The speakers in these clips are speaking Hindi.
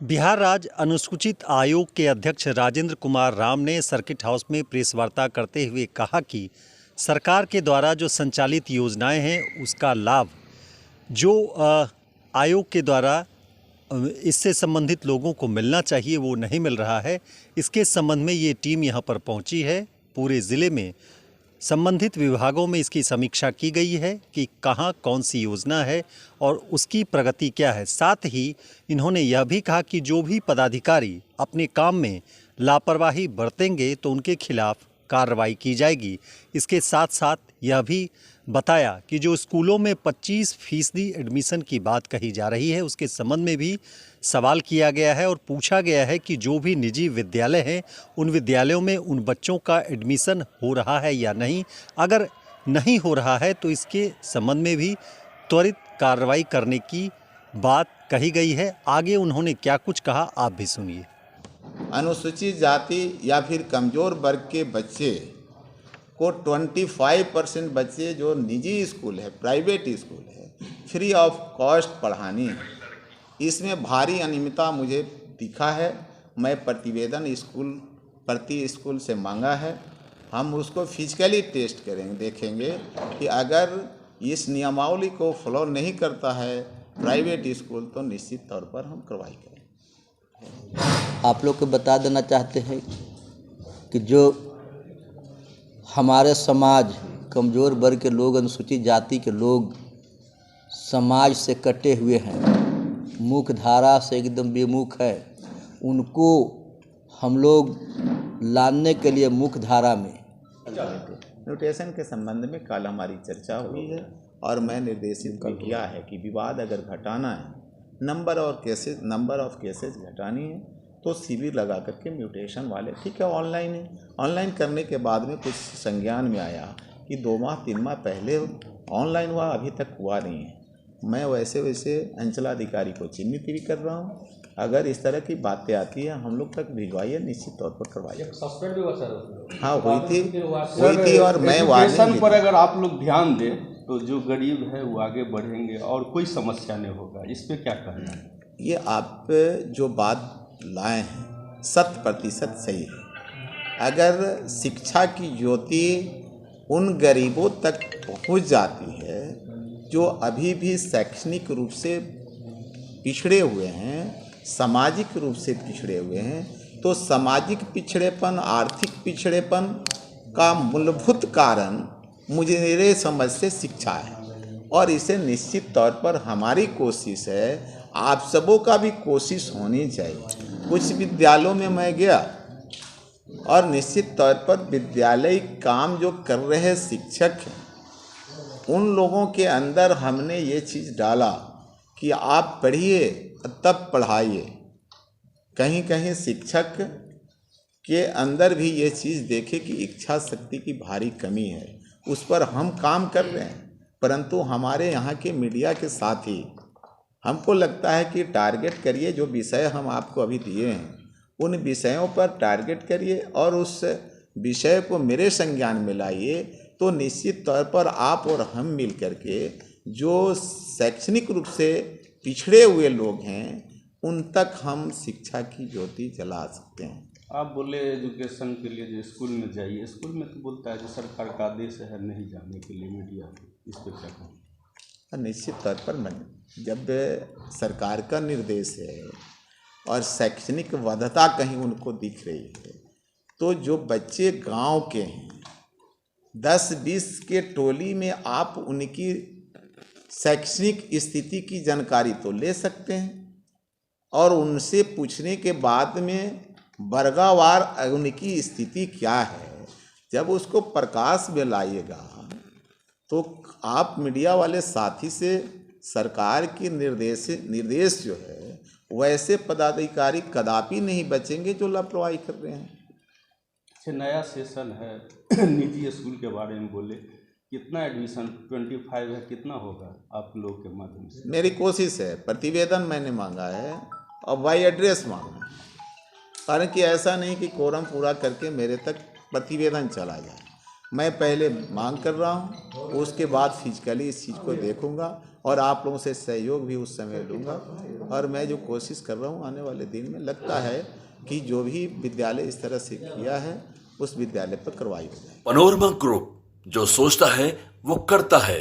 बिहार राज्य अनुसूचित आयोग के अध्यक्ष राजेंद्र कुमार राम ने सर्किट हाउस में प्रेस वार्ता करते हुए कहा कि सरकार के द्वारा जो संचालित योजनाएं हैं उसका लाभ जो आयोग के द्वारा इससे संबंधित लोगों को मिलना चाहिए वो नहीं मिल रहा है। इसके संबंध में ये टीम यहाँ पर पहुँची है। पूरे ज़िले में संबंधित विभागों में इसकी समीक्षा की गई है कि कहाँ कौन सी योजना है और उसकी प्रगति क्या है। साथ ही इन्होंने यह भी कहा कि जो भी पदाधिकारी अपने काम में लापरवाही बरतेंगे तो उनके खिलाफ कार्रवाई की जाएगी। इसके साथ साथ यह भी बताया कि जो स्कूलों में 25% एडमिशन की बात कही जा रही है उसके संबंध में भी सवाल किया गया है और पूछा गया है कि जो भी निजी विद्यालय हैं उन विद्यालयों में उन बच्चों का एडमिशन हो रहा है या नहीं। अगर नहीं हो रहा है तो इसके संबंध में भी त्वरित कार्रवाई करने की बात कही गई है। आगे उन्होंने क्या कुछ कहा आप भी सुनिए। अनुसूचित जाति या फिर कमज़ोर वर्ग के बच्चे को 25% बच्चे जो निजी स्कूल है, प्राइवेट स्कूल है, फ्री ऑफ कॉस्ट पढ़ानी है। इसमें भारी अनियमितता मुझे दिखा है। मैं प्रतिवेदन प्रति स्कूल से मांगा है। हम उसको फिजिकली टेस्ट करेंगे, देखेंगे कि अगर इस नियमावली को फॉलो नहीं करता है प्राइवेट स्कूल तो निश्चित तौर पर हम कार्रवाई करेंगे। आप लोग को बता देना चाहते हैं कि जो हमारे समाज कमज़ोर वर्ग के लोग, अनुसूचित जाति के लोग समाज से कटे हुए हैं, मुख्य धारा से एकदम बेमुख है, उनको हम लोग लाने के लिए मुख्य धारा में म्यूटेशन के संबंध में कल हमारी चर्चा हुई है और मैं निर्देशित किया है कि विवाद अगर घटाना है, नंबर ऑफ केसेस घटानी है तो शिविर लगा करके म्यूटेशन वाले, ठीक है ऑनलाइन है, ऑनलाइन करने के बाद में कुछ संज्ञान में आया कि 2 माह 3 माह पहले ऑनलाइन हुआ, अभी तक हुआ नहीं है। मैं वैसे अंचलाधिकारी को चिन्हित भी कर रहा हूँ। अगर इस तरह की बातें आती है हम लोग तक भिजवाइए, निश्चित तौर पर करवाइए। सस्पेंड भी हुआ सर? हाँ हुई थी और मैं वार्निंग पर अगर आप लोग ध्यान दें तो जो गरीब है वो आगे बढ़ेंगे और कोई समस्या नहीं होगा। इस पे क्या कहना है? ये आप जो बात लाए हैं 100% सही है। अगर शिक्षा की ज्योति उन गरीबों तक पहुंच जाती है जो अभी भी शैक्षणिक रूप से पिछड़े हुए हैं, सामाजिक रूप से पिछड़े हुए हैं, तो सामाजिक पिछड़ेपन, आर्थिक पिछड़ेपन का मूलभूत कारण मेरे समझ से शिक्षा है और इसे निश्चित तौर पर हमारी कोशिश है, आप सबों का भी कोशिश होनी चाहिए। कुछ विद्यालयों में मैं गया और निश्चित तौर पर विद्यालय काम जो कर रहे शिक्षक हैं उन लोगों के अंदर हमने ये चीज़ डाला कि आप पढ़िए तब पढ़ाइए। कहीं कहीं शिक्षक के अंदर भी ये चीज़ देखे कि इच्छा शक्ति की भारी कमी है, उस पर हम काम कर रहे हैं, परंतु हमारे यहाँ के मीडिया के साथी हमको लगता है कि टारगेट करिए, जो विषय हम आपको अभी दिए हैं उन विषयों पर टारगेट करिए और उस विषय को मेरे संज्ञान में लाइए, तो निश्चित तौर पर आप और हम मिल करके जो शैक्षणिक रूप से पिछड़े हुए लोग हैं उन तक हम शिक्षा की ज्योति जला सकते हैं। आप बोले एजुकेशन के लिए जो स्कूल में जाइए, स्कूल में तो बोलता है कि सरकार का आदेश है नहीं जाने के लिए मीडिया, इस पर क्या कहूँ? निश्चित तौर पर जब सरकार का निर्देश है और शैक्षणिक वध्यता कहीं उनको दिख रही है तो जो बच्चे गांव के हैं 10-20 के टोली में आप उनकी शैक्षणिक स्थिति की जानकारी तो ले सकते हैं और उनसे पूछने के बाद में वर्गवार उनकी स्थिति क्या है, जब उसको प्रकाश में लाइएगा तो आप मीडिया वाले साथी से सरकार की निर्देश जो है वैसे पदाधिकारी कदापि नहीं बचेंगे जो लापरवाही कर रहे हैं। नया सेशन है निजी स्कूल के बारे में बोले, कितना एडमिशन 25 है, कितना होगा आप लोग के माध्यम से? मेरी कोशिश है, प्रतिवेदन मैंने मांगा है और बाई एड्रेस मांगा है, कारण कि ऐसा नहीं कि कोरम पूरा करके मेरे तक प्रतिवेदन चला जाए। मैं पहले मांग कर रहा हूँ, उसके बाद फिजिकली इस चीज़ को देखूँगा और आप लोगों से सहयोग भी उस समय लूँगा। और मैं जो कोशिश कर रहा हूँ आने वाले दिन में, लगता है कि जो भी विद्यालय इस तरह से किया है उस विद्यालय पर कार्रवाई हो जाए। पनोरमा ग्रुप, जो सोचता है वो करता है।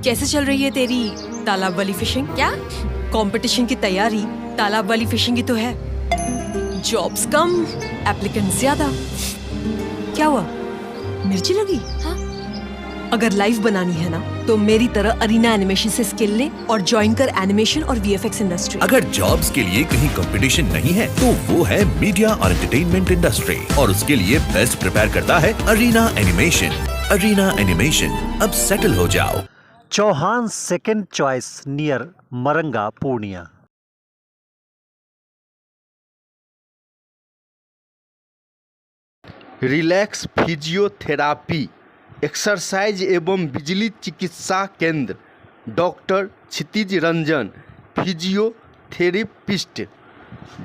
कैसे चल रही है तेरी तालाब वाली फिशिंग? क्या कंपटीशन की तैयारी तालाब वाली फिशिंग की तो है। जॉब्स कम, एप्लीकेंट ज्यादा। क्या हुआ, मिर्ची लगी? हाँ? अगर लाइव बनानी है ना तो मेरी तरह अरीना एनिमेशन से स्किल ले और ज्वाइन कर एनिमेशन और वीएफएक्स इंडस्ट्री। अगर जॉब्स के लिए कहीं कंपटीशन नहीं है तो वो है मीडिया और एंटरटेनमेंट इंडस्ट्री, और उसके लिए बेस्ट प्रिपेयर करता है अरीना एनिमेशन। अरीना एनिमेशन, अब सेटल हो जाओ। Chauhan second choice near Maranga Purnia. Relax physiotherapy exercise एवं बिजली चिकित्सा केंद्र, doctor Kshitij Ranjan physiotherapist,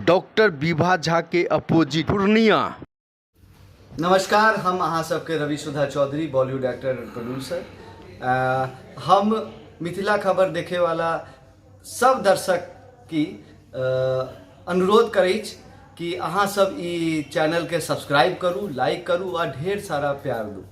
doctor Vibha Jha के अपोजिट, पूर्णिया। नमस्कार, हम अहाँ सबके Ravi Sudha Chaudhary, Bollywood actor and producer. हम मिथिला खबर देखे वाला सब दर्शक की अनुरोध करैछ कि अहाँ सब ई चैनल के सब्सक्राइब करू, लाइक करू और ढेर सारा प्यार दू।